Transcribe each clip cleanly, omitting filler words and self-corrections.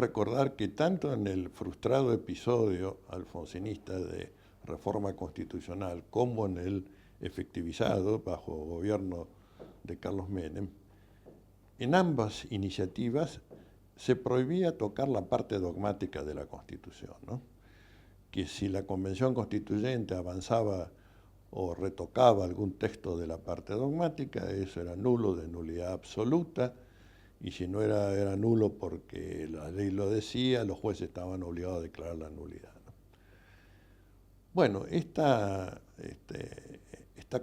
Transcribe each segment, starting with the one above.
recordar que tanto en el frustrado episodio alfonsinista de reforma constitucional como en el efectivizado bajo gobierno de Carlos Menem, en ambas iniciativas se prohibía tocar la parte dogmática de la Constitución, ¿no? Que si la Convención Constituyente avanzaba o retocaba algún texto de la parte dogmática, eso era nulo, de nulidad absoluta, y si no era nulo porque la ley lo decía, los jueces estaban obligados a declarar la nulidad, ¿no? Bueno, esta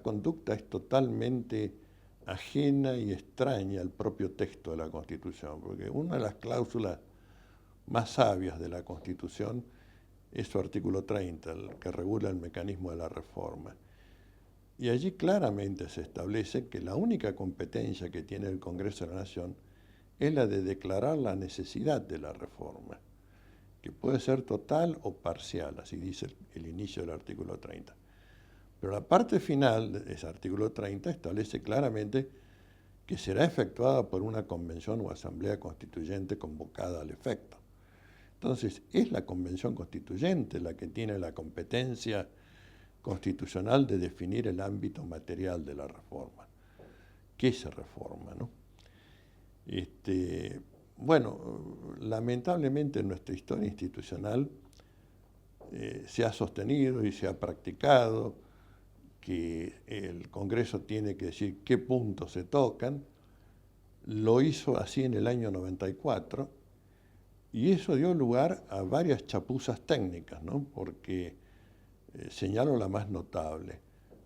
conducta es totalmente ajena y extraña al propio texto de la Constitución, porque una de las cláusulas más sabias de la Constitución es su artículo 30, el que regula el mecanismo de la reforma. Y allí claramente se establece que la única competencia que tiene el Congreso de la Nación es la de declarar la necesidad de la reforma, que puede ser total o parcial, así dice el inicio del artículo 30. Pero la parte final de ese artículo 30 establece claramente que será efectuada por una convención o asamblea constituyente convocada al efecto. Entonces, es la convención constituyente la que tiene la competencia constitucional de definir el ámbito material de la reforma. ¿Qué se reforma, no? Bueno, lamentablemente en nuestra historia institucional se ha sostenido y se ha practicado que el Congreso tiene que decir qué puntos se tocan. Lo hizo así en el año 94 y eso dio lugar a varias chapuzas técnicas, ¿no? Porque señalo la más notable.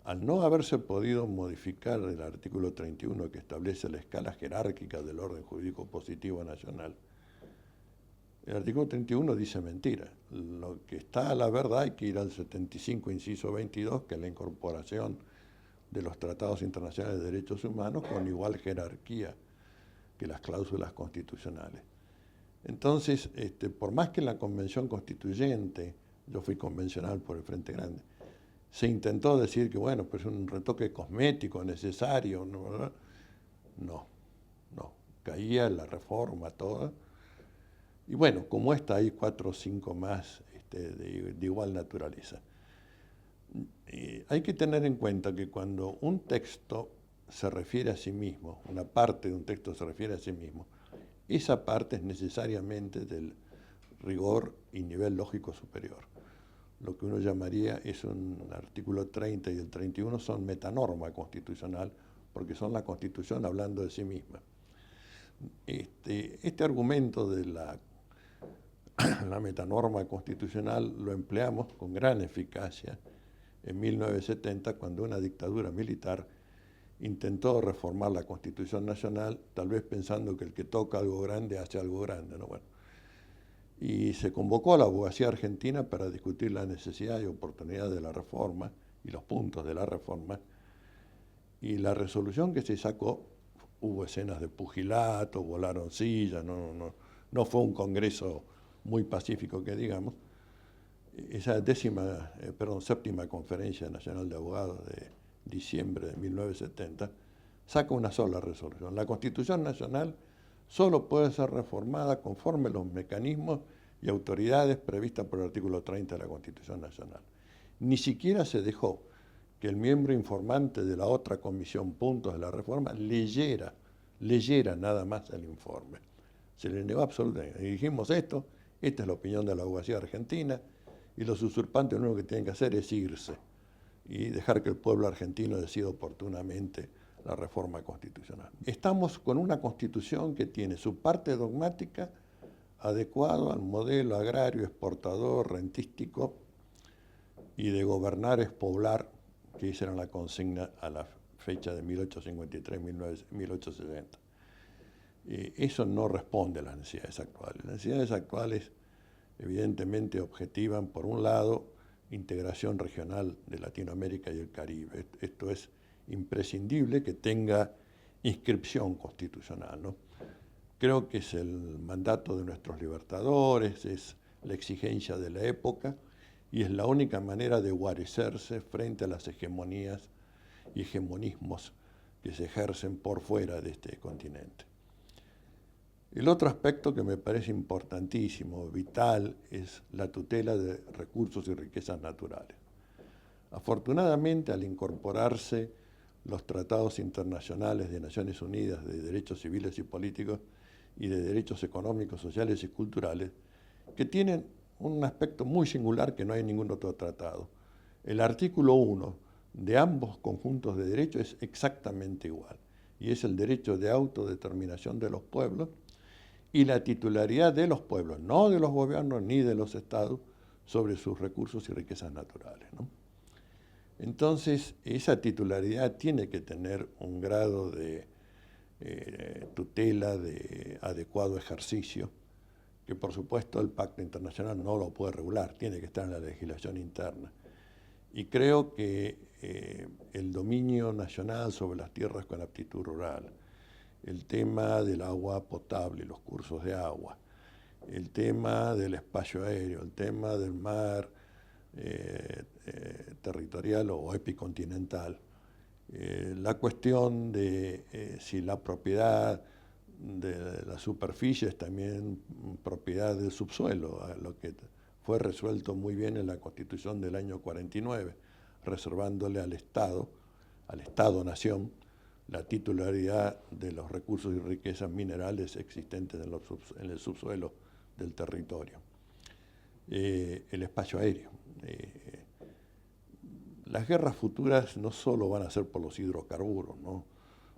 Al no haberse podido modificar el artículo 31 que establece la escala jerárquica del orden jurídico positivo nacional, el artículo 31 dice mentira. Lo que está a la verdad hay que ir al 75, inciso 22, que es la incorporación de los tratados internacionales de derechos humanos con igual jerarquía que las cláusulas constitucionales. Entonces, por más que en la Convención Constituyente, yo fui convencional por el Frente Grande, se intentó decir que, bueno, pues un retoque cosmético necesario, no, caía la reforma toda. Y bueno, como esta, hay 4 o 5 más de igual naturaleza. Hay que tener en cuenta que cuando un texto se refiere a sí mismo, una parte de un texto se refiere a sí mismo, esa parte es necesariamente del rigor y nivel lógico superior. Lo que uno llamaría es un artículo 30 y el 31 son metanorma constitucional, porque son la Constitución hablando de sí misma. Este argumento de la metanorma constitucional lo empleamos con gran eficacia en 1970, cuando una dictadura militar intentó reformar la Constitución Nacional, tal vez pensando que el que toca algo grande hace algo grande, ¿no? Bueno, y se convocó a la abogacía argentina para discutir la necesidad y oportunidad de la reforma y los puntos de la reforma, y la resolución que se sacó, hubo escenas de pugilato, volaron sillas, no fue un congreso muy pacífico que digamos. Esa séptima Conferencia Nacional de Abogados de diciembre de 1970 saca una sola resolución. La Constitución Nacional solo puede ser reformada conforme los mecanismos y autoridades previstas por el artículo 30 de la Constitución Nacional. Ni siquiera se dejó que el miembro informante de la otra comisión puntos de la reforma leyera nada más el informe. Se le negó absolutamente. Y dijimos esta es la opinión de la abogacía argentina, y los usurpantes lo único que tienen que hacer es irse y dejar que el pueblo argentino decida oportunamente la reforma constitucional. Estamos con una constitución que tiene su parte dogmática adecuado al modelo agrario, exportador, rentístico y de gobernar es poblar, que esa era la consigna a la fecha de 1853-1860. Eso no responde a las necesidades actuales. Las necesidades actuales evidentemente objetivan, por un lado, integración regional de Latinoamérica y el Caribe. Esto es imprescindible que tenga inscripción constitucional, ¿no? Creo que es el mandato de nuestros libertadores, es la exigencia de la época y es la única manera de guarecerse frente a las hegemonías y hegemonismos que se ejercen por fuera de este continente. El otro aspecto que me parece importantísimo, vital, es la tutela de recursos y riquezas naturales. Afortunadamente, al incorporarse los tratados internacionales de Naciones Unidas de derechos civiles y políticos y de derechos económicos, sociales y culturales, que tienen un aspecto muy singular que no hay en ningún otro tratado. El artículo 1 de ambos conjuntos de derechos es exactamente igual, y es el derecho de autodeterminación de los pueblos y la titularidad de los pueblos, no de los gobiernos ni de los estados, sobre sus recursos y riquezas naturales, ¿no? Entonces, esa titularidad tiene que tener un grado de tutela, de adecuado ejercicio, que por supuesto el Pacto Internacional no lo puede regular, tiene que estar en la legislación interna. Y creo que el dominio nacional sobre las tierras con aptitud rural, el tema del agua potable, los cursos de agua, el tema del espacio aéreo, el tema del mar territorial o epicontinental, la cuestión de si la propiedad de la superficie es también propiedad del subsuelo, a lo que fue resuelto muy bien en la Constitución del año 49, reservándole al Estado-nación, la titularidad de los recursos y riquezas minerales existentes en el subsuelo del territorio. El espacio aéreo. Las guerras futuras no solo van a ser por los hidrocarburos, ¿no?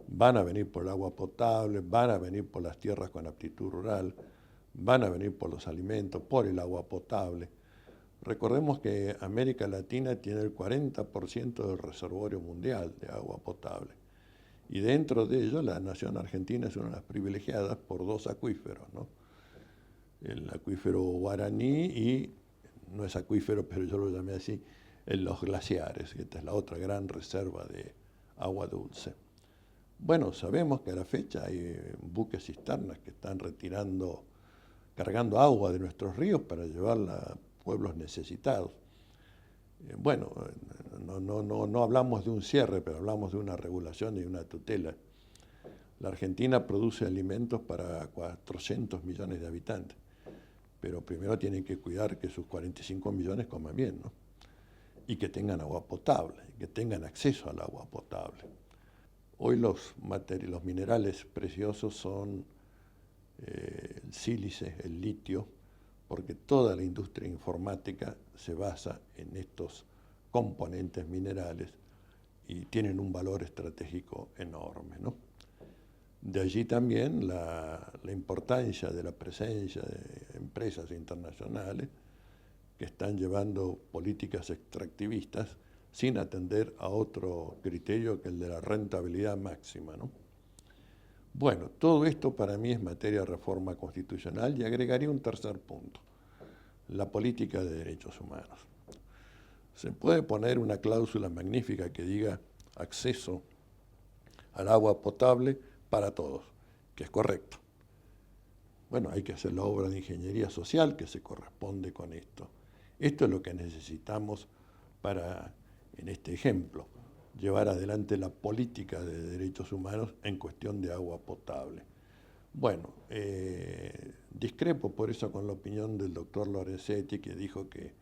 Van a venir por el agua potable, van a venir por las tierras con aptitud rural, van a venir por los alimentos, por el agua potable. Recordemos que América Latina tiene el 40% del reservorio mundial de agua potable. Y dentro de ello, la nación argentina es una de las privilegiadas por dos acuíferos, ¿no? El acuífero Guaraní y, no es acuífero, pero yo lo llamé así, los glaciares, que esta es la otra gran reserva de agua dulce. Bueno, sabemos que a la fecha hay buques cisternas que están cargando agua de nuestros ríos para llevarla a pueblos necesitados. Bueno, no hablamos de un cierre, pero hablamos de una regulación y una tutela. La Argentina produce alimentos para 400 millones de habitantes, pero primero tienen que cuidar que sus 45 millones coman bien, ¿no? Y que tengan agua potable, que tengan acceso al agua potable. Hoy los minerales preciosos son el sílice, el litio, porque toda la industria informática se basa en estos componentes minerales y tienen un valor estratégico enorme, ¿no? De allí también la importancia de la presencia de empresas internacionales que están llevando políticas extractivistas sin atender a otro criterio que el de la rentabilidad máxima, ¿no? Bueno, todo esto para mí es materia de reforma constitucional y agregaría un tercer punto, la política de derechos humanos. Se puede poner una cláusula magnífica que diga acceso al agua potable para todos, que es correcto. Bueno, hay que hacer la obra de ingeniería social que se corresponde con esto. Esto es lo que necesitamos para, en este ejemplo, llevar adelante la política de derechos humanos en cuestión de agua potable. Bueno, discrepo por eso con la opinión del doctor Lorenzetti, que dijo que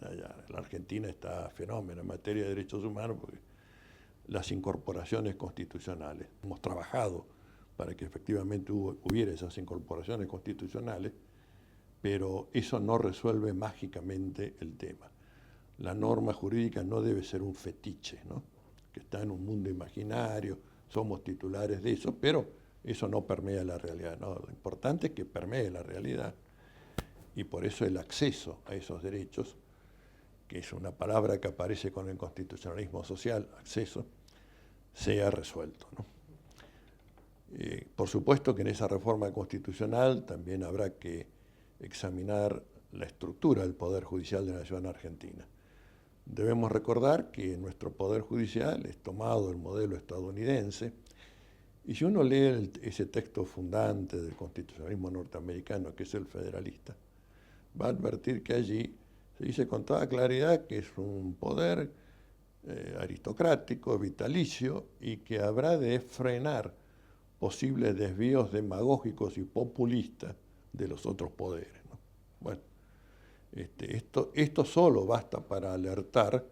la Argentina está fenómeno en materia de derechos humanos porque las incorporaciones constitucionales. Hemos trabajado para que efectivamente hubiera esas incorporaciones constitucionales, pero eso no resuelve mágicamente el tema. La norma jurídica no debe ser un fetiche, ¿no? Que está en un mundo imaginario, somos titulares de eso, pero eso no permea la realidad, ¿no? Lo importante es que permee la realidad y por eso el acceso a esos derechos, que es una palabra que aparece con el constitucionalismo social, acceso, sea resuelto, ¿no? Por supuesto que en esa reforma constitucional también habrá que examinar la estructura del Poder Judicial de la Nación Argentina. Debemos recordar que nuestro Poder Judicial es tomado del modelo estadounidense, y si uno lee ese texto fundante del constitucionalismo norteamericano, que es el federalista, va a advertir que allí se dice con toda claridad que es un poder aristocrático, vitalicio, y que habrá de frenar posibles desvíos demagógicos y populistas de los otros poderes, ¿no? Bueno, esto solo basta para alertar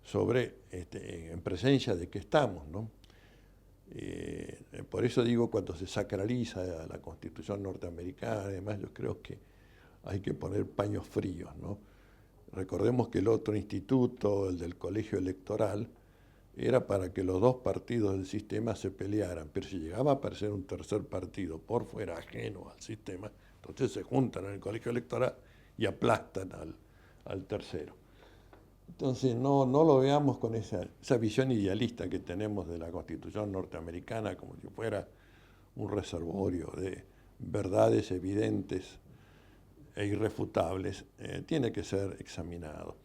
sobre, en presencia de qué estamos, ¿no? Por eso digo, cuando se sacraliza la Constitución norteamericana, además yo creo que hay que poner paños fríos, ¿no? Recordemos que el otro instituto, el del colegio electoral, era para que los dos partidos del sistema se pelearan, pero si llegaba a aparecer un tercer partido por fuera ajeno al sistema, entonces se juntan en el colegio electoral y aplastan al tercero. Entonces no lo veamos con esa visión idealista que tenemos de la Constitución norteamericana como si fuera un reservorio de verdades evidentes e irrefutables. Tiene que ser examinado.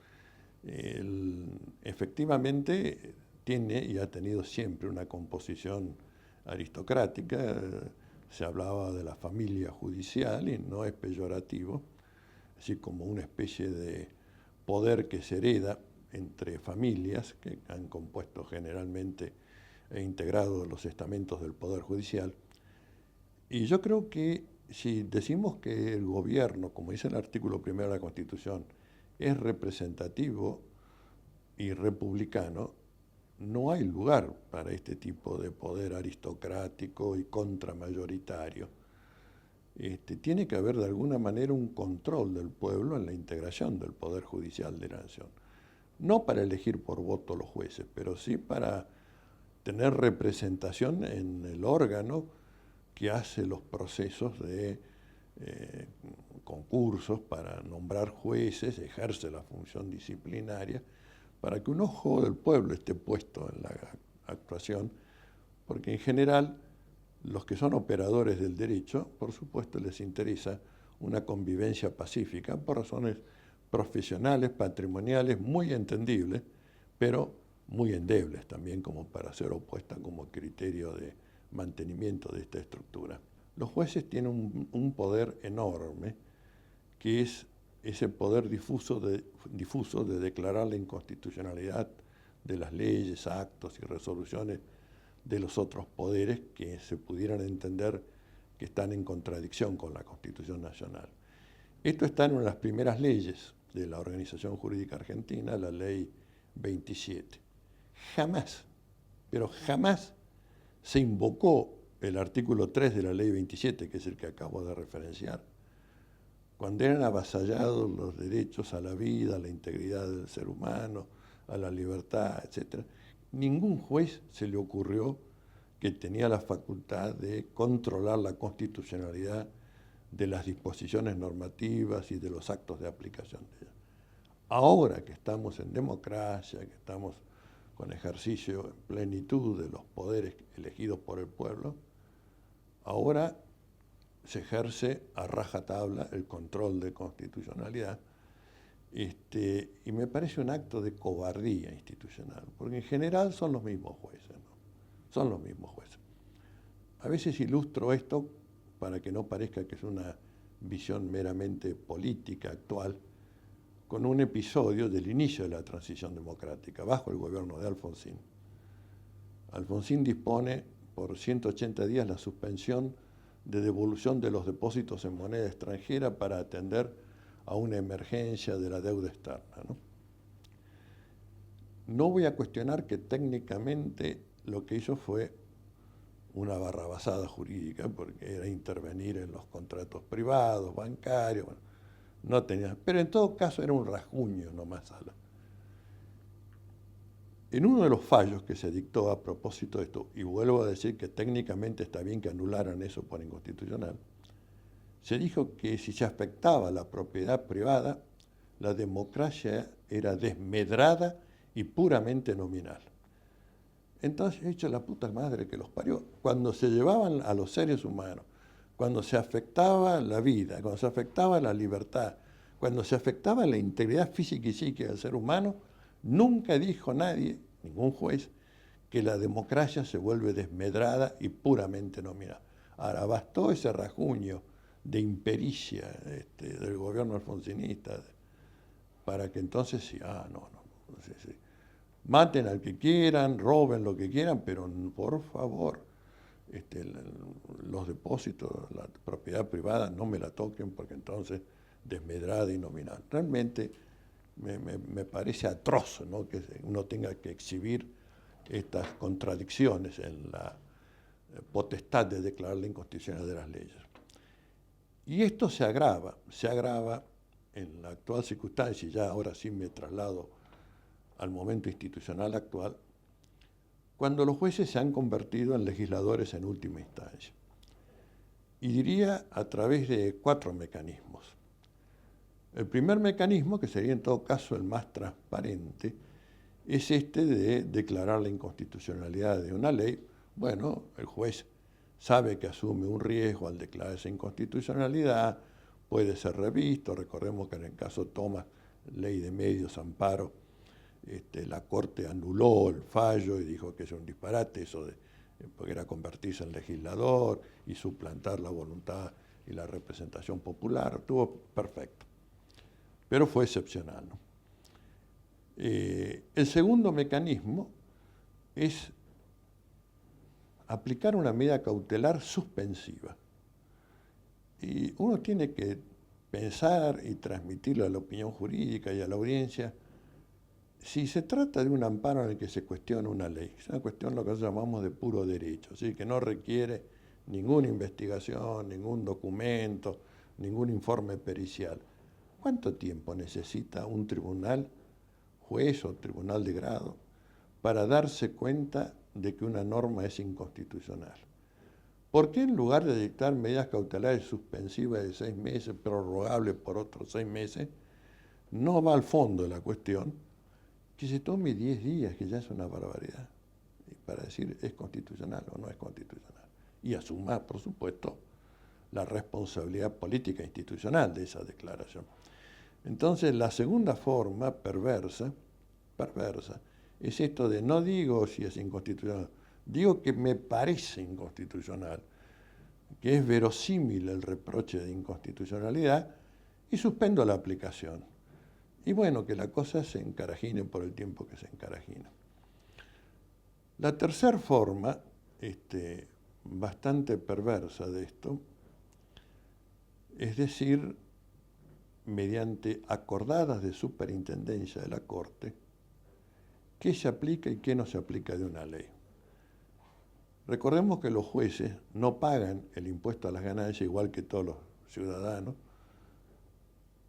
Efectivamente tiene y ha tenido siempre una composición aristocrática. Se hablaba de la familia judicial y no es peyorativo, así como una especie de poder que se hereda entre familias que han compuesto generalmente e integrado los estamentos del Poder Judicial. Y yo creo que si decimos que el gobierno, como dice el artículo 1 de la Constitución, es representativo y republicano, no hay lugar para este tipo de poder aristocrático y contramayoritario. Tiene que haber de alguna manera un control del pueblo en la integración del Poder Judicial de la Nación. No para elegir por voto los jueces, pero sí para tener representación en el órgano que hace los procesos de concursos para nombrar jueces, ejerce la función disciplinaria, para que un ojo del pueblo esté puesto en la actuación, porque en general los que son operadores del derecho, por supuesto, les interesa una convivencia pacífica por razones profesionales, patrimoniales, muy entendibles, pero muy endebles también como para ser opuesta como criterio de mantenimiento de esta estructura. Los jueces tienen un poder enorme, que es ese poder difuso de declarar la inconstitucionalidad de las leyes, actos y resoluciones de los otros poderes que se pudieran entender que están en contradicción con la Constitución Nacional. Esto está en una de las primeras leyes de la Organización Jurídica Argentina, la Ley 27. Jamás, pero jamás se invocó el artículo 3 de la Ley 27, que es el que acabo de referenciar, cuando eran avasallados los derechos a la vida, a la integridad del ser humano, a la libertad, etc. Ningún juez se le ocurrió que tenía la facultad de controlar la constitucionalidad de las disposiciones normativas y de los actos de aplicación de ellas. Ahora que estamos en democracia, que estamos con ejercicio en plenitud de los poderes elegidos por el pueblo, ahora se ejerce a rajatabla el control de constitucionalidad, y me parece un acto de cobardía institucional, porque en general son los mismos jueces, ¿no? Son los mismos jueces. A veces ilustro esto para que no parezca que es una visión meramente política actual, con un episodio del inicio de la transición democrática, bajo el gobierno de Alfonsín. Alfonsín dispone por 180 días la suspensión de devolución de los depósitos en moneda extranjera para atender a una emergencia de la deuda externa, ¿no? No voy a cuestionar que técnicamente lo que hizo fue una barrabasada jurídica, porque era intervenir en los contratos privados, bancarios, bueno, no tenía, pero en todo caso era un rasguño nomás. En uno de los fallos que se dictó a propósito de esto, y vuelvo a decir que técnicamente está bien que anularan eso por inconstitucional, se dijo que si se afectaba la propiedad privada, la democracia era desmedrada y puramente nominal. Entonces, hecho la puta madre que los parió, cuando se llevaban a los seres humanos, cuando se afectaba la vida, cuando se afectaba la libertad, cuando se afectaba la integridad física y psíquica del ser humano, nunca dijo nadie, ningún juez, que la democracia se vuelve desmedrada y puramente nominal. Ahora, bastó ese rasguño de impericia del gobierno alfonsinista para que entonces sí, maten al que quieran, roben lo que quieran, pero por favor, los depósitos, la propiedad privada, no me la toquen porque entonces desmedrada y nominal. Realmente me parece atroz, ¿no?, que uno tenga que exhibir estas contradicciones en la potestad de declarar la inconstitucionalidad de las leyes. Y esto se agrava en la actual circunstancia, y ya ahora sí me traslado al momento institucional actual, cuando los jueces se han convertido en legisladores en última instancia. Y diría a través de 4 mecanismos. El primer mecanismo, que sería en todo caso el más transparente, es este de declarar la inconstitucionalidad de una ley. Bueno, el juez sabe que asume un riesgo al declarar esa inconstitucionalidad, puede ser revisto. Recordemos que en el caso Thomas, ley de medios, amparo, la Corte anuló el fallo y dijo que es un disparate eso de porque era convertirse en legislador y suplantar la voluntad y la representación popular. Estuvo perfecto, pero fue excepcional, ¿no? El segundo mecanismo es aplicar una medida cautelar suspensiva. Y uno tiene que pensar y transmitirlo a la opinión jurídica y a la audiencia. Si se trata de un amparo en el que se cuestiona una ley, es una cuestión lo que llamamos de puro derecho, ¿sí?, que no requiere ninguna investigación, ningún documento, ningún informe pericial. ¿Cuánto tiempo necesita un tribunal, juez o tribunal de grado, para darse cuenta de que una norma es inconstitucional? ¿Por qué en lugar de dictar medidas cautelares suspensivas de 6 meses, prorrogables por otros 6 meses, no va al fondo de la cuestión, que se tome 10 días, que ya es una barbaridad, para decir es constitucional o no es constitucional? Y asuma, por supuesto, la responsabilidad política e institucional de esa declaración. Entonces, la segunda forma perversa, es esto de no digo si es inconstitucional, digo que me parece inconstitucional, que es verosímil el reproche de inconstitucionalidad, y suspendo la aplicación. Y bueno, que la cosa se encarajine por el tiempo que se encarajina. La tercera forma, bastante perversa de esto, es decir, mediante acordadas de superintendencia de la Corte, qué se aplica y qué no se aplica de una ley. Recordemos que los jueces no pagan el impuesto a las ganancias igual que todos los ciudadanos.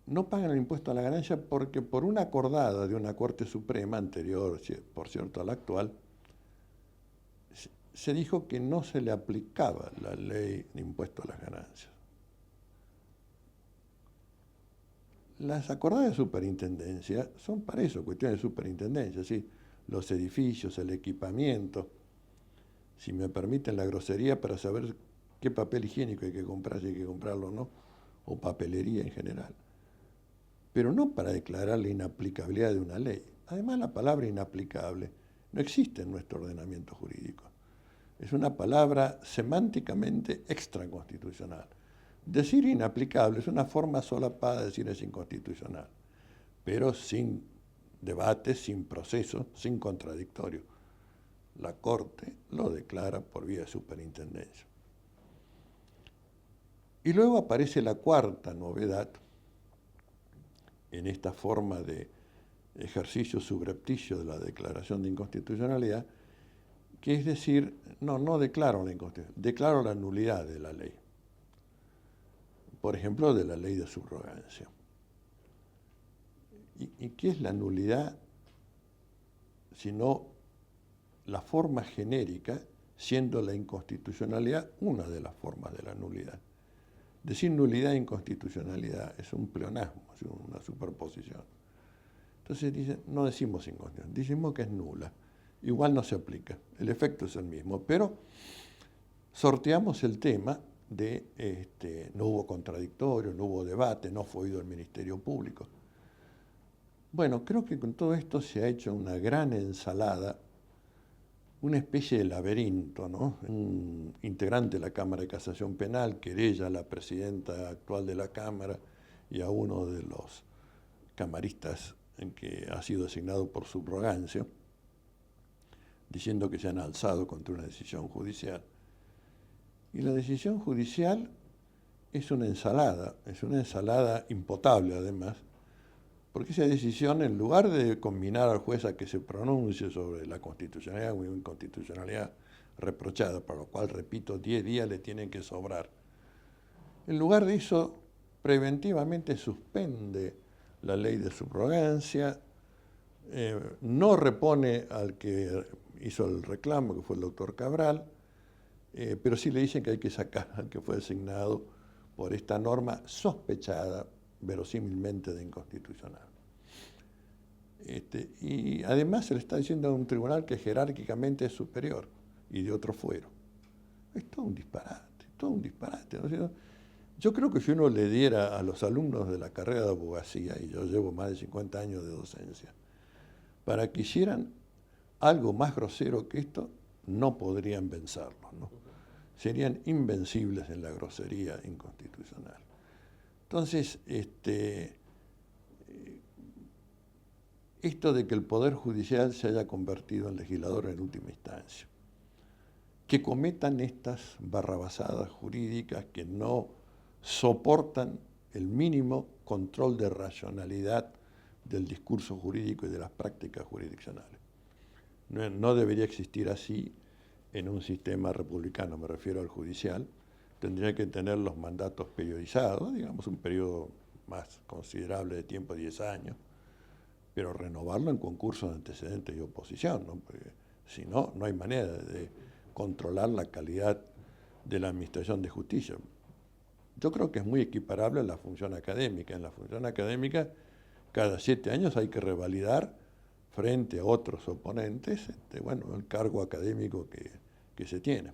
No pagan el impuesto a la ganancia porque por una acordada de una Corte Suprema anterior, por cierto, a la actual, se dijo que no se le aplicaba la ley de impuesto a las ganancias. Las acordadas de superintendencia son para eso, cuestiones de superintendencia, ¿sí? Los edificios, el equipamiento, si me permiten la grosería, para saber qué papel higiénico hay que comprar, si hay que comprarlo o no, o papelería en general. Pero no para declarar la inaplicabilidad de una ley. Además, la palabra inaplicable no existe en nuestro ordenamiento jurídico. Es una palabra semánticamente extraconstitucional. Decir inaplicable es una forma solapada de decir es inconstitucional, pero sin debate, sin proceso, sin contradictorio. La Corte lo declara por vía de superintendencia. Y luego aparece la cuarta novedad en esta forma de ejercicio subrepticio de la declaración de inconstitucionalidad, que es decir, no declaro la inconstitucionalidad, declaro la nulidad de la ley. Por ejemplo, de la ley de subrogancia. ¿Y qué es la nulidad? Sino la forma genérica, siendo la inconstitucionalidad una de las formas de la nulidad. Decir nulidad e inconstitucionalidad es un pleonasmo, es una superposición. Entonces dicen, no decimos inconstitucional, decimos que es nula. Igual no se aplica, el efecto es el mismo, pero sorteamos el tema de no hubo contradictorio, no hubo debate, no fue oído el Ministerio Público. Bueno, creo que con todo esto se ha hecho una gran ensalada, una especie de laberinto, ¿no? Un integrante de la Cámara de Casación Penal querella a la presidenta actual de la Cámara y a uno de los camaristas en que ha sido designado por subrogancia, diciendo que se han alzado contra una decisión judicial. Y la decisión judicial es una ensalada impotable además, porque esa decisión, en lugar de combinar al juez a que se pronuncie sobre la constitucionalidad o inconstitucionalidad reprochada, para lo cual, repito, 10 días le tienen que sobrar, en lugar de eso, preventivamente suspende la ley de subrogancia, no repone al que hizo el reclamo, que fue el doctor Cabral, pero sí le dicen que hay que sacar al que fue designado por esta norma sospechada, verosímilmente, de inconstitucional. Y además se le está diciendo a un tribunal que jerárquicamente es superior y de otro fuero. Es todo un disparate, todo un disparate, ¿no? Yo creo que si uno le diera a los alumnos de la carrera de abogacía, y yo llevo más de 50 años de docencia, para que hicieran algo más grosero que esto, no podrían vencerlo, ¿no? Serían invencibles en la grosería inconstitucional. Entonces, esto de que el Poder Judicial se haya convertido en legislador en última instancia, que cometan estas barrabasadas jurídicas que no soportan el mínimo control de racionalidad del discurso jurídico y de las prácticas jurisdiccionales. No debería existir así en un sistema republicano, me refiero al judicial. Tendría que tener los mandatos periodizados, digamos un periodo más considerable de tiempo, 10 años, pero renovarlo en concursos de antecedentes y oposición, ¿no? Porque si no, no hay manera de controlar la calidad de la administración de justicia. Yo creo que es muy equiparable a la función académica. En la función académica, cada 7 años hay que revalidar frente a otros oponentes, bueno, el cargo académico que se tiene.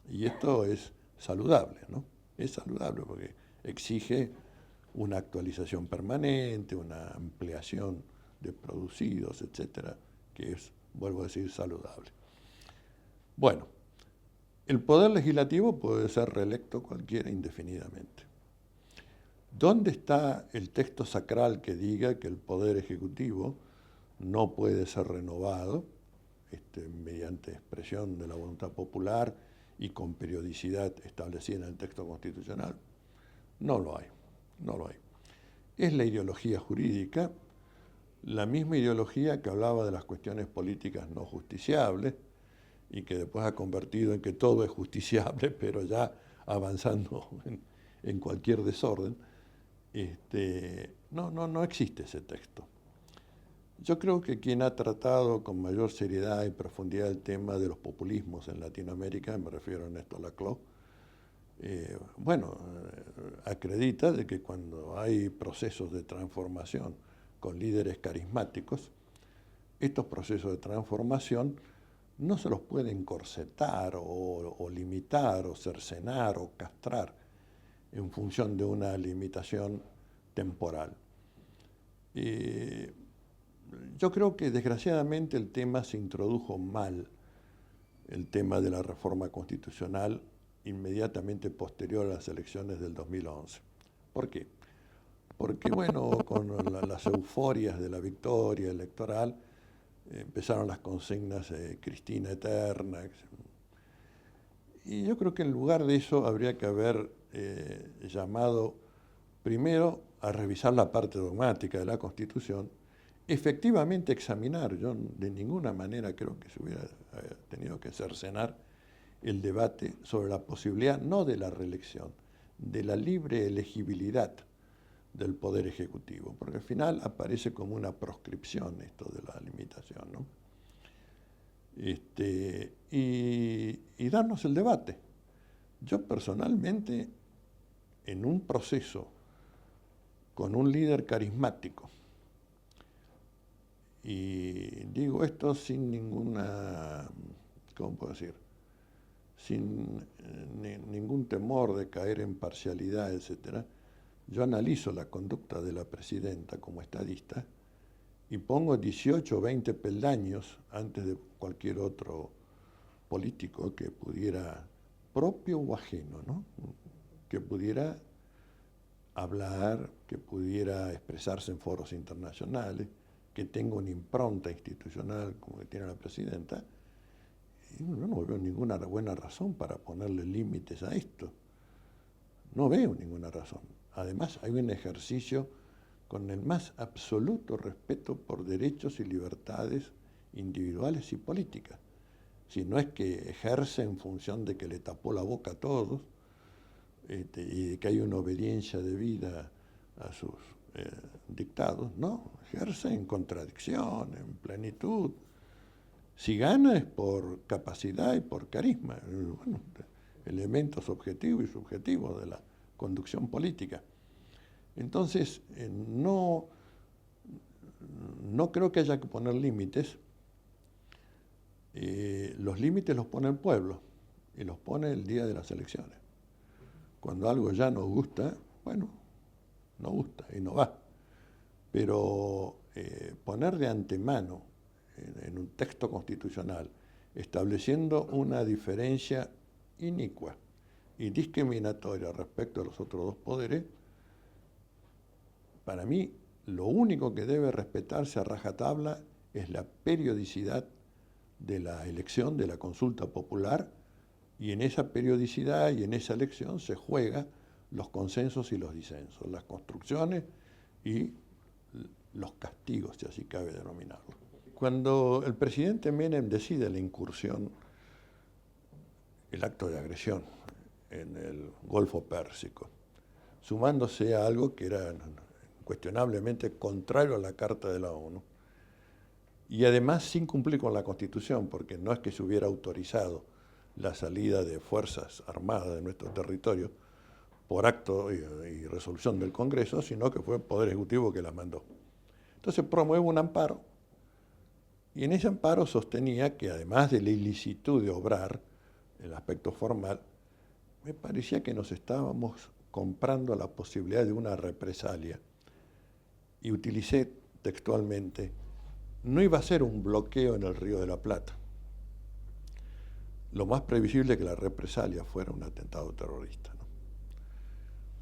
Y esto es saludable, ¿no? Es saludable porque exige una actualización permanente, una ampliación de producidos, etcétera, que es, vuelvo a decir, saludable. Bueno, el Poder Legislativo puede ser reelecto cualquiera indefinidamente. ¿Dónde está el texto sacral que diga que el Poder Ejecutivo no puede ser renovado mediante expresión de la voluntad popular y con periodicidad establecida en el texto constitucional? No lo hay, no lo hay. Es la ideología jurídica, la misma ideología que hablaba de las cuestiones políticas no justiciables y que después ha convertido en que todo es justiciable, pero ya avanzando en cualquier desorden. No existe ese texto. Yo creo que quien ha tratado con mayor seriedad y profundidad el tema de los populismos en Latinoamérica, me refiero a Néstor Laclau, acredita de que cuando hay procesos de transformación con líderes carismáticos, estos procesos de transformación no se los puede encorsetar o limitar o cercenar o castrar en función de una limitación temporal. Yo creo que desgraciadamente el tema se introdujo mal, el tema de la reforma constitucional inmediatamente posterior a las elecciones del 2011. ¿Por qué? Porque, bueno, con las euforias de la victoria electoral, empezaron las consignas Cristina eterna. Y yo creo que en lugar de eso habría que haber llamado primero a revisar la parte dogmática de la Constitución, efectivamente examinar. Yo de ninguna manera creo que se hubiera tenido que cercenar el debate sobre la posibilidad, no de la reelección, de la libre elegibilidad del Poder Ejecutivo, porque al final aparece como una proscripción esto de la limitación, ¿no? Y darnos el debate. Yo personalmente, en un proceso con un líder carismático, y digo esto sin ninguna, ¿cómo puedo decir? Sin ningún temor de caer en parcialidad, etcétera, yo analizo la conducta de la presidenta como estadista y pongo 18 o 20 peldaños antes de cualquier otro político que pudiera, propio o ajeno, ¿no? Que pudiera hablar, que pudiera expresarse en foros internacionales, que tenga una impronta institucional como que tiene la presidenta, yo no veo ninguna buena razón para ponerle límites a esto. No veo ninguna razón. Además, hay un ejercicio con el más absoluto respeto por derechos y libertades individuales y políticas. Si no es que ejerce en función de que le tapó la boca a todos y de que hay una obediencia debida a sus dictados, no, ejerce en contradicción, en plenitud. Si gana es por capacidad y por carisma, bueno, elementos objetivos y subjetivos de la conducción política. Entonces, no creo que haya que poner límites. Los límites los pone el pueblo y los pone el día de las elecciones. Cuando algo ya no gusta, bueno, no gusta y no va. Pero poner de antemano en un texto constitucional, estableciendo una diferencia inicua y discriminatoria respecto a los otros dos poderes, para mí lo único que debe respetarse a rajatabla es la periodicidad de la elección, de la consulta popular, y en esa periodicidad y en esa elección se juegan los consensos y los disensos, las construcciones y los castigos, si así cabe denominarlo. Cuando el presidente Menem decide la incursión, el acto de agresión en el Golfo Pérsico, sumándose a algo que era cuestionablemente contrario a la Carta de la ONU, y además sin cumplir con la Constitución, porque no es que se hubiera autorizado la salida de fuerzas armadas de nuestro territorio por acto y resolución del Congreso, sino que fue el Poder Ejecutivo que la mandó. Entonces promueve un amparo, y en ese amparo sostenía que además de la ilicitud de obrar, el aspecto formal, me parecía que nos estábamos comprando la posibilidad de una represalia. Y utilicé textualmente, no iba a ser un bloqueo en el Río de la Plata. Lo más previsible es que la represalia fuera un atentado terrorista, ¿no?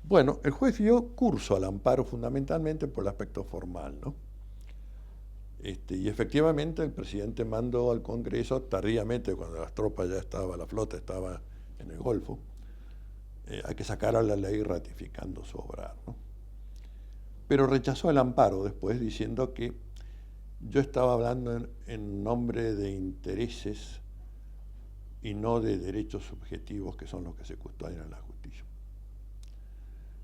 Bueno, el juez dio curso al amparo fundamentalmente por el aspecto formal, ¿no? Y efectivamente el presidente mandó al Congreso tardíamente, cuando las tropas ya estaban, la flota estaba en el Golfo, a que sacara la ley ratificando su obrar, ¿no? Pero rechazó el amparo después diciendo que yo estaba hablando en nombre de intereses y no de derechos subjetivos que son los que se custodian en la justicia.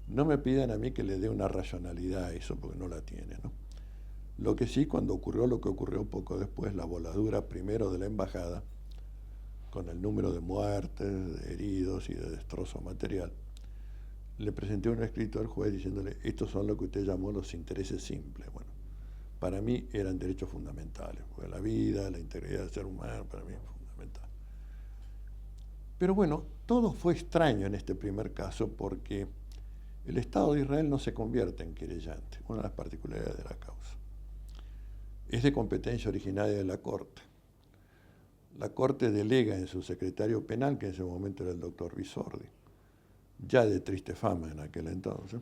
No me pidan a mí que le dé una racionalidad a eso porque no la tiene, ¿no? Lo que sí, cuando ocurrió lo que ocurrió poco después, la voladura primero de la embajada, con el número de muertes, de heridos y de destrozo material, le presenté un escrito al juez diciéndole, estos son lo que usted llamó los intereses simples. Bueno, para mí eran derechos fundamentales, porque la vida, la integridad del ser humano, para mí es fundamental. Pero bueno, todo fue extraño en este primer caso porque el Estado de Israel no se convierte en querellante, una de las particularidades de la causa. Es de competencia originaria de la Corte. La Corte delega en su secretario penal, que en ese momento era el doctor Bisordi, ya de triste fama en aquel entonces,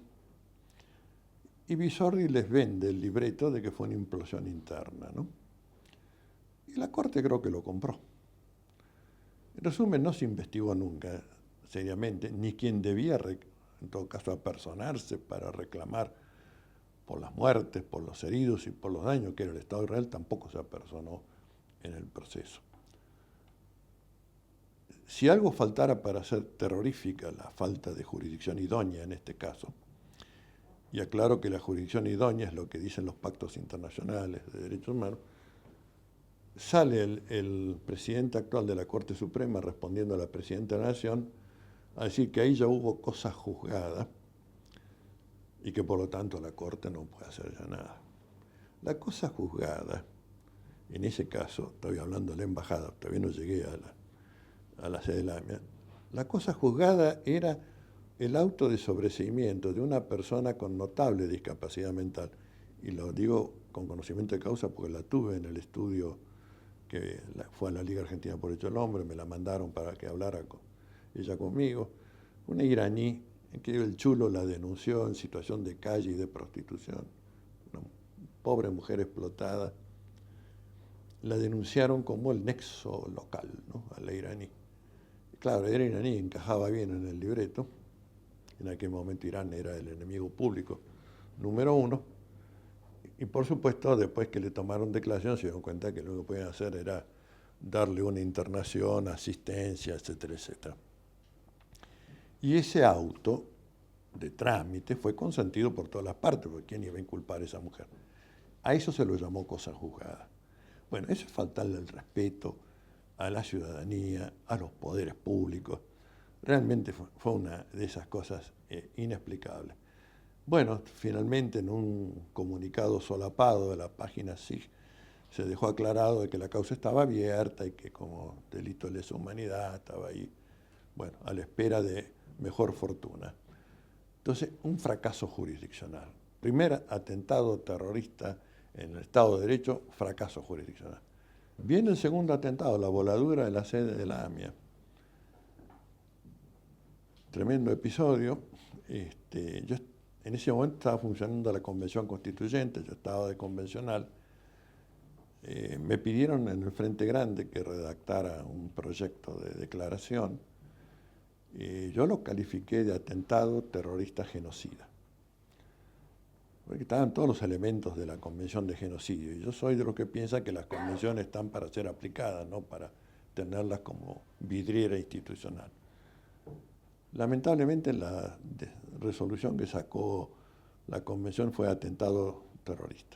y Bisordi les vende el libreto de que fue una implosión interna, ¿no? Y la Corte creo que lo compró. En resumen, no se investigó nunca seriamente, ni quien debía, en todo caso, apersonarse para reclamar por las muertes, por los heridos y por los daños, que era el Estado de Israel, tampoco se apersonó en el proceso. Si algo faltara para ser terrorífica la falta de jurisdicción idónea en este caso, y aclaro que la jurisdicción idónea es lo que dicen los pactos internacionales de derechos humanos, sale el presidente actual de la Corte Suprema respondiendo a la Presidenta de la Nación a decir que ahí ya hubo cosas juzgadas y que por lo tanto la Corte no puede hacer ya nada. La cosa juzgada, en ese caso, estoy hablando de la embajada, todavía no llegué a la sede de la AMIA, la cosa juzgada era el auto de sobreseimiento de una persona con notable discapacidad mental, y lo digo con conocimiento de causa porque la tuve en el estudio que fue a la Liga Argentina por Hecho del Hombre, me la mandaron para que hablara ella conmigo, una iraní en que el chulo la denunció en situación de calle y de prostitución, una pobre mujer explotada. la denunciaron como el nexo local, ¿no?, a la iraní. Claro, era iraní, encajaba bien en el libreto. En aquel momento Irán era el enemigo público número uno. Y por supuesto, después que le tomaron declaración, se dieron cuenta que lo que podían hacer era darle una internación, asistencia, etcétera, etcétera. Y ese auto de trámite fue consentido por todas las partes, porque ¿quién iba a inculpar a esa mujer? A eso se lo llamó cosa juzgada. Bueno, eso es faltarle el respeto a la ciudadanía, a los poderes públicos. Realmente fue una de esas cosas inexplicables. Bueno, finalmente en un comunicado solapado de la página SIG se dejó aclarado de que la causa estaba abierta y que como delito de lesa humanidad estaba ahí, bueno, a la espera de mejor fortuna. Entonces, un fracaso jurisdiccional. Primer atentado terrorista en el Estado de Derecho, fracaso jurisdiccional. Viene el segundo atentado, la voladura de la sede de la AMIA. Tremendo episodio. Yo en ese momento estaba funcionando la Convención Constituyente, yo estaba de convencional. Me pidieron en el Frente Grande que redactara un proyecto de declaración. Yo lo califiqué de atentado terrorista genocida, porque estaban todos los elementos de la Convención de Genocidio. Y yo soy de los que piensa que las convenciones están para ser aplicadas, no para tenerlas como vidriera institucional. Lamentablemente la resolución que sacó la Convención fue atentado terrorista.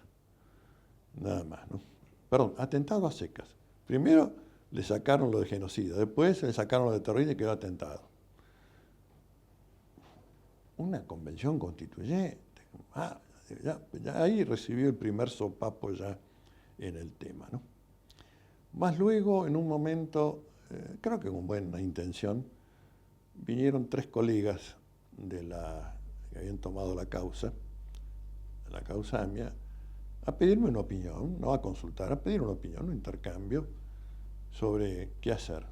Nada más, ¿no? Perdón, atentado a secas. Primero le sacaron lo de genocida, después le sacaron lo de terrorista y quedó atentado. Una convención constituyente. Ya ahí recibió el primer sopapo ya en el tema, ¿no? Más luego, en un momento, creo que con buena intención, vinieron 3 colegas que habían tomado la causa AMIA, a pedirme una opinión, no a consultar, a pedir una opinión, un intercambio sobre qué hacer.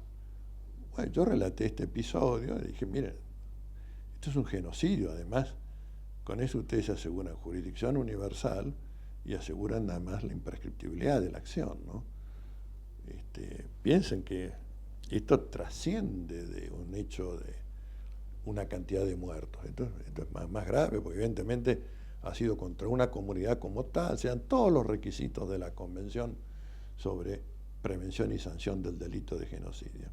Bueno, yo relaté este episodio y dije, miren, esto es un genocidio, además, con eso ustedes aseguran jurisdicción universal y aseguran además la imprescriptibilidad de la acción, ¿no? Piensen que esto trasciende de un hecho de una cantidad de muertos. Esto es más grave, porque evidentemente ha sido contra una comunidad como tal, sean todos los requisitos de la Convención sobre prevención y sanción del delito de genocidio.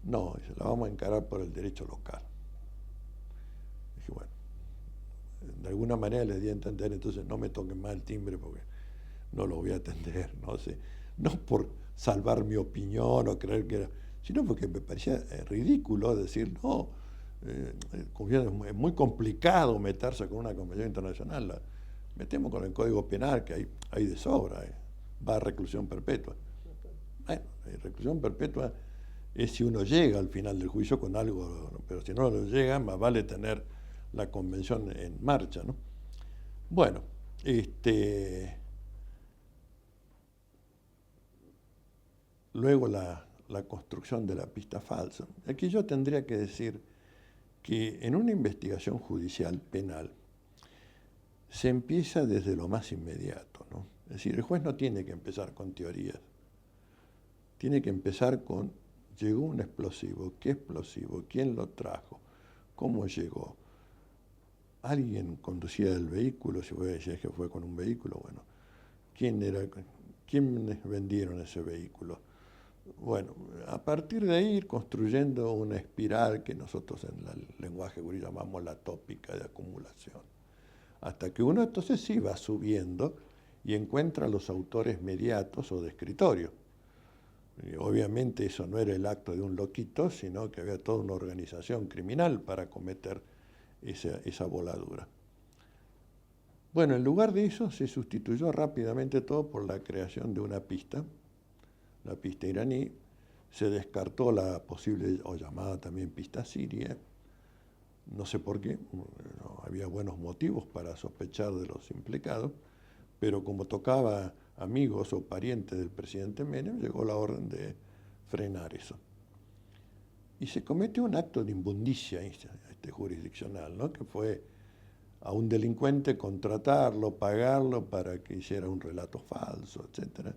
No, la vamos a encarar por el derecho local. Dije, bueno, de alguna manera les di a entender, entonces no me toquen más el timbre porque no lo voy a atender, no sé. No por salvar mi opinión o creer que era, sino porque me parecía ridículo decir, no, es muy complicado meterse con una convención internacional, metemos con el Código Penal, que hay de sobra, va a reclusión perpetua. Bueno, reclusión perpetua es si uno llega al final del juicio con algo, pero si no lo llega, más vale tener la convención en marcha, ¿no? Bueno, luego la construcción de la pista falsa. Aquí yo tendría que decir que en una investigación judicial penal se empieza desde lo más inmediato, ¿no? Es decir, el juez no tiene que empezar con teorías, tiene que empezar con, llegó un explosivo, ¿qué explosivo? ¿Quién lo trajo? ¿Cómo llegó? ¿Alguien conducía el vehículo? Si voy a decir que fue con un vehículo, bueno, ¿quiénes vendieron ese vehículo? Bueno, a partir de ahí ir construyendo una espiral que nosotros en el lenguaje jurídico llamamos la tópica de acumulación. Hasta que uno entonces sí va subiendo y encuentra los autores mediatos o de escritorio. Y obviamente eso no era el acto de un loquito, sino que había toda una organización criminal para cometer esa voladura. Bueno, en lugar de eso se sustituyó rápidamente todo por la creación de una pista, la pista iraní. Se descartó la posible o llamada también pista siria. No sé por qué, no había buenos motivos para sospechar de los implicados, pero como tocaba amigos o parientes del presidente Menem, llegó la orden de frenar eso. Y se cometió un acto de inmundicia jurisdiccional, ¿no? Que fue a un delincuente, contratarlo, pagarlo para que hiciera un relato falso, etcétera,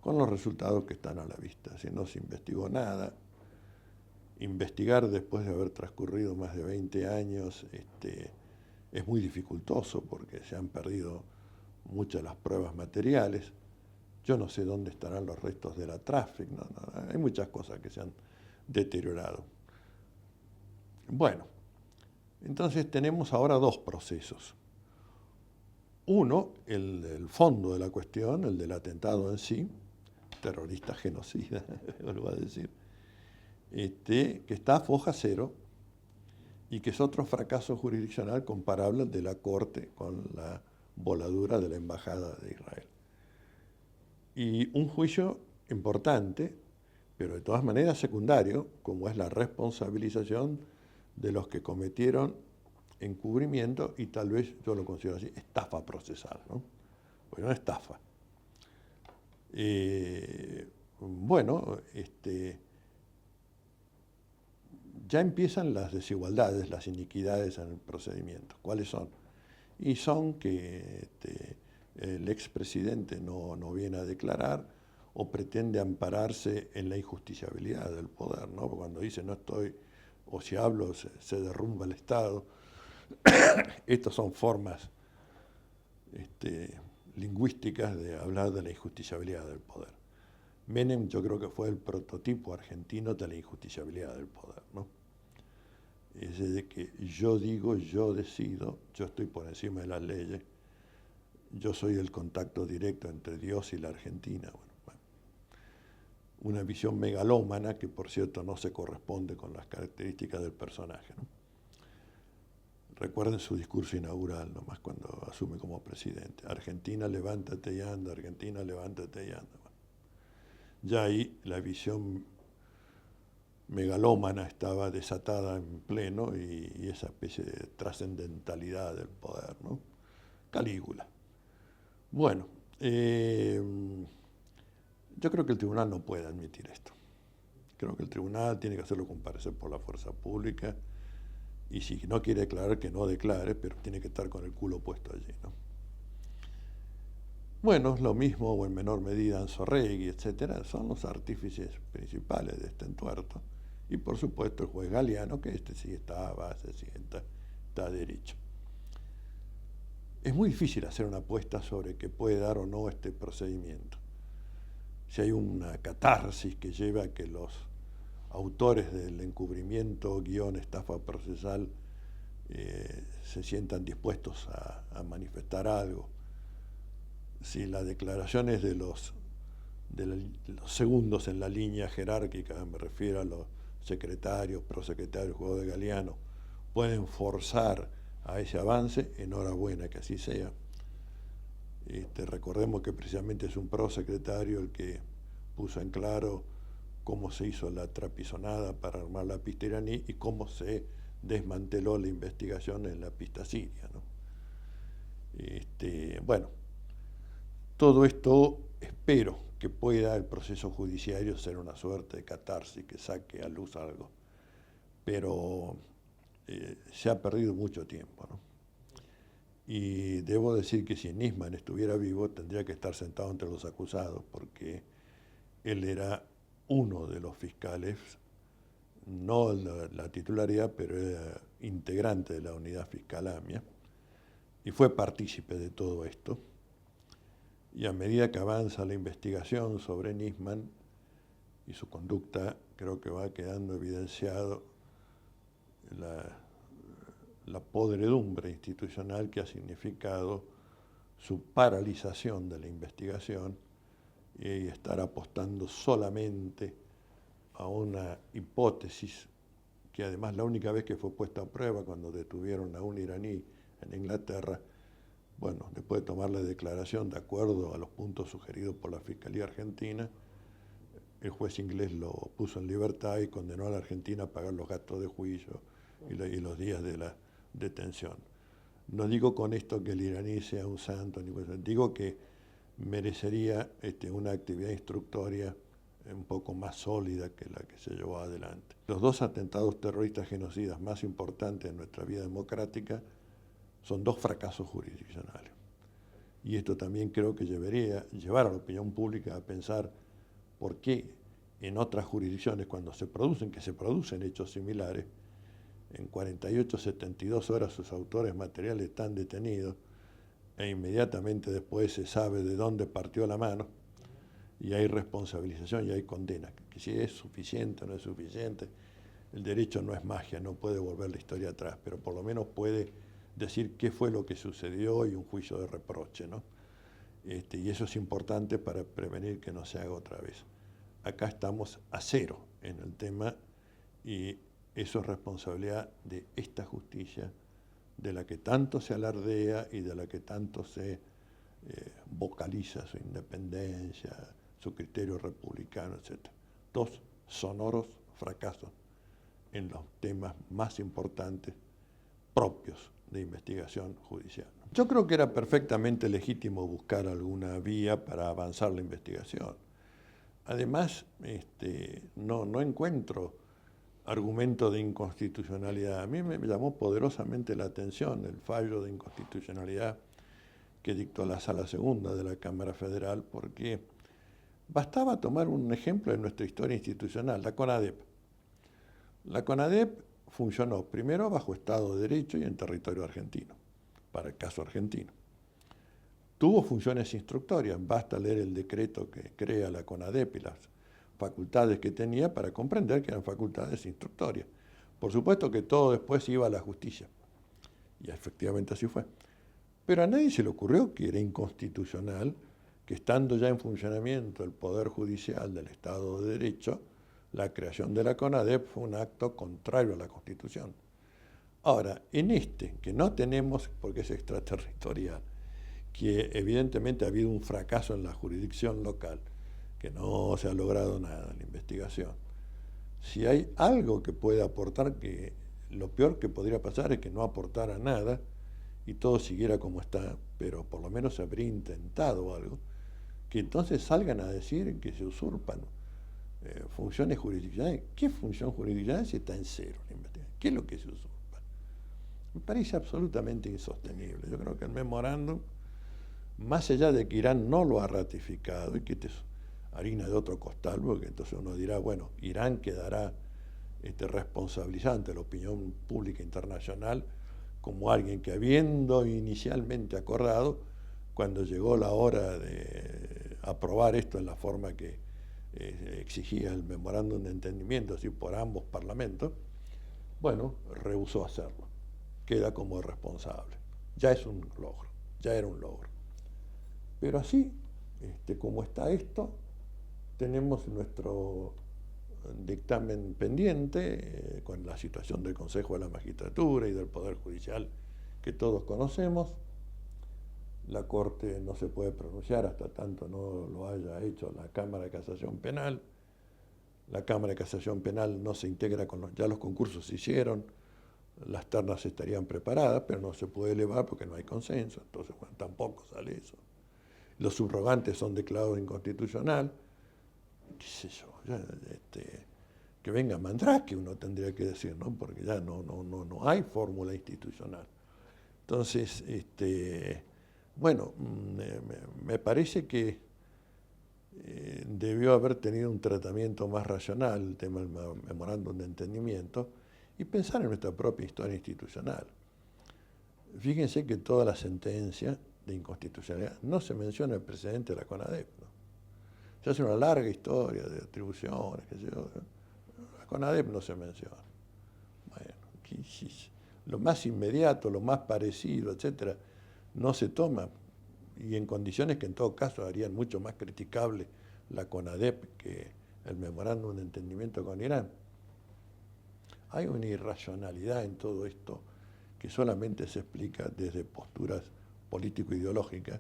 con los resultados que están a la vista. Si no se investigó nada, investigar después de haber transcurrido más de 20 años es muy dificultoso porque se han perdido muchas de las pruebas materiales. Yo no sé dónde estarán los restos de la Traffic, hay muchas cosas que se han deteriorado. Bueno, entonces tenemos ahora dos procesos. Uno, el del fondo de la cuestión, el del atentado en sí, terrorista genocida, vuelvo a decir, que está a foja cero y que es otro fracaso jurisdiccional comparable al de la Corte con la voladura de la Embajada de Israel. Y un juicio importante, pero de todas maneras secundario, como es la responsabilización de los que cometieron encubrimiento y tal vez yo lo considero así, estafa procesal, ¿no? Pues una estafa. Bueno, ya empiezan las desigualdades, las iniquidades en el procedimiento. ¿Cuáles son? Y son que el expresidente no viene a declarar o pretende ampararse en la injusticiabilidad del poder, ¿no? Cuando dice no estoy, o si hablo se derrumba el Estado. Estas son formas lingüísticas de hablar de la injusticiabilidad del poder. Menem yo creo que fue el prototipo argentino de la injusticiabilidad del poder, ¿no? Es de que yo digo, yo decido, yo estoy por encima de las leyes, yo soy el contacto directo entre Dios y la Argentina. Bueno, una visión megalómana que, por cierto, no se corresponde con las características del personaje, ¿no? Recuerden su discurso inaugural, nomás cuando asume como presidente. Argentina, levántate y anda, Argentina, levántate y anda. Bueno, ya ahí la visión megalómana estaba desatada en pleno y esa especie de trascendentalidad del poder, ¿no? Calígula. Bueno, yo creo que el tribunal no puede admitir esto. Creo que el tribunal tiene que hacerlo comparecer por la fuerza pública y si no quiere declarar, que no declare, pero tiene que estar con el culo puesto allí, ¿no? Bueno, lo mismo o en menor medida Anzorregui, etcétera, son los artífices principales de este entuerto. Y por supuesto el juez Galeano, que sí está a base, sí está derecho. Es muy difícil hacer una apuesta sobre que puede dar o no este procedimiento. Si hay una catarsis que lleva a que los autores del encubrimiento, guión, estafa procesal, se sientan dispuestos a manifestar algo. Si las declaraciones de los segundos en la línea jerárquica, me refiero a los secretarios, prosecretarios, juego de Galeano, pueden forzar a ese avance, enhorabuena que así sea. Recordemos que precisamente es un prosecretario el que puso en claro cómo se hizo la trapisonada para armar la pista iraní y cómo se desmanteló la investigación en la pista siria, ¿no? Bueno, todo esto espero que pueda el proceso judiciario ser una suerte de catarsis, que saque a luz algo, pero se ha perdido mucho tiempo, ¿no? Y debo decir que si Nisman estuviera vivo tendría que estar sentado entre los acusados porque él era uno de los fiscales, no la titularidad, pero era integrante de la unidad fiscal AMIA y fue partícipe de todo esto. Y a medida que avanza la investigación sobre Nisman y su conducta, creo que va quedando evidenciado la podredumbre institucional que ha significado su paralización de la investigación y estar apostando solamente a una hipótesis que además la única vez que fue puesta a prueba cuando detuvieron a un iraní en Inglaterra, bueno, después de tomar la declaración de acuerdo a los puntos sugeridos por la Fiscalía Argentina, el juez inglés lo puso en libertad y condenó a la Argentina a pagar los gastos de juicio y los días de la detención. No digo con esto que el iraní sea un santo, digo que merecería una actividad instructoria un poco más sólida que la que se llevó adelante. Los dos atentados terroristas genocidas más importantes en nuestra vida democrática son dos fracasos jurisdiccionales. Y esto también creo que debería llevar a la opinión pública a pensar por qué en otras jurisdicciones, cuando se producen hechos similares, en 48, 72 horas sus autores materiales están detenidos e inmediatamente después se sabe de dónde partió la mano y hay responsabilización y hay condena. Que si es suficiente o no es suficiente, el derecho no es magia, no puede volver la historia atrás, pero por lo menos puede decir qué fue lo que sucedió y un juicio de reproche, ¿no? Y eso es importante para prevenir que no se haga otra vez. Acá estamos a cero en el tema y eso es responsabilidad de esta justicia, de la que tanto se alardea y de la que tanto se vocaliza su independencia, su criterio republicano, etc. Dos sonoros fracasos en los temas más importantes propios de investigación judicial. Yo creo que era perfectamente legítimo buscar alguna vía para avanzar la investigación. Además, no encuentro argumento de inconstitucionalidad. A mí me llamó poderosamente la atención el fallo de inconstitucionalidad que dictó la Sala Segunda de la Cámara Federal, porque bastaba tomar un ejemplo de nuestra historia institucional, la CONADEP. La CONADEP funcionó primero bajo Estado de Derecho y en territorio argentino, para el caso argentino. Tuvo funciones instructorias, basta leer el decreto que crea la CONADEP y las facultades que tenía para comprender que eran facultades instructorias. Por supuesto que todo después iba a la justicia, y efectivamente así fue. Pero a nadie se le ocurrió que era inconstitucional que estando ya en funcionamiento el Poder Judicial del Estado de Derecho, la creación de la CONADEP fue un acto contrario a la Constitución. Ahora, en que no tenemos, porque es extraterritorial, que evidentemente ha habido un fracaso en la jurisdicción local, que no se ha logrado nada en la investigación. Si hay algo que puede aportar, que lo peor que podría pasar es que no aportara nada y todo siguiera como está, pero por lo menos se habría intentado algo, que entonces salgan a decir que se usurpan funciones jurisdiccionales. ¿Qué función jurisdiccional si está en cero la investigación? ¿Qué es lo que se usurpa? Me parece absolutamente insostenible. Yo creo que el memorándum, más allá de que Irán no lo ha ratificado y que esto es harina de otro costal, porque entonces uno dirá, bueno, Irán quedará responsabilizado ante la opinión pública internacional como alguien que, habiendo inicialmente acordado, cuando llegó la hora de aprobar esto en la forma que exigía el memorándum de entendimiento, así por ambos parlamentos, bueno, rehusó hacerlo. Queda como responsable. Ya es un logro, ya era un logro. Pero así, como está esto, tenemos nuestro dictamen pendiente con la situación del Consejo de la Magistratura y del Poder Judicial que todos conocemos. La Corte no se puede pronunciar hasta tanto no lo haya hecho la Cámara de Casación Penal. La Cámara de Casación Penal no se integra con ya los concursos se hicieron, las ternas estarían preparadas, pero no se puede elevar porque no hay consenso, entonces bueno, tampoco sale eso. Los subrogantes son declarados inconstitucional, qué sé yo, ya, que venga Mandrake uno tendría que decir, ¿no? Porque ya no hay fórmula institucional. Entonces, bueno, me parece que debió haber tenido un tratamiento más racional el tema del memorándum de entendimiento y pensar en nuestra propia historia institucional. Fíjense que toda la sentencia de inconstitucionalidad no se menciona el precedente de la CONADEP, ¿no? Se hace una larga historia de atribuciones, qué sé yo. La CONADEP no se menciona. Bueno, lo más inmediato, lo más parecido, etcétera, no se toma, y en condiciones que en todo caso harían mucho más criticable la CONADEP que el memorándum de entendimiento con Irán. Hay una irracionalidad en todo esto que solamente se explica desde posturas político-ideológicas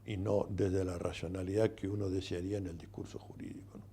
y no desde la racionalidad que uno desearía en el discurso jurídico, ¿no?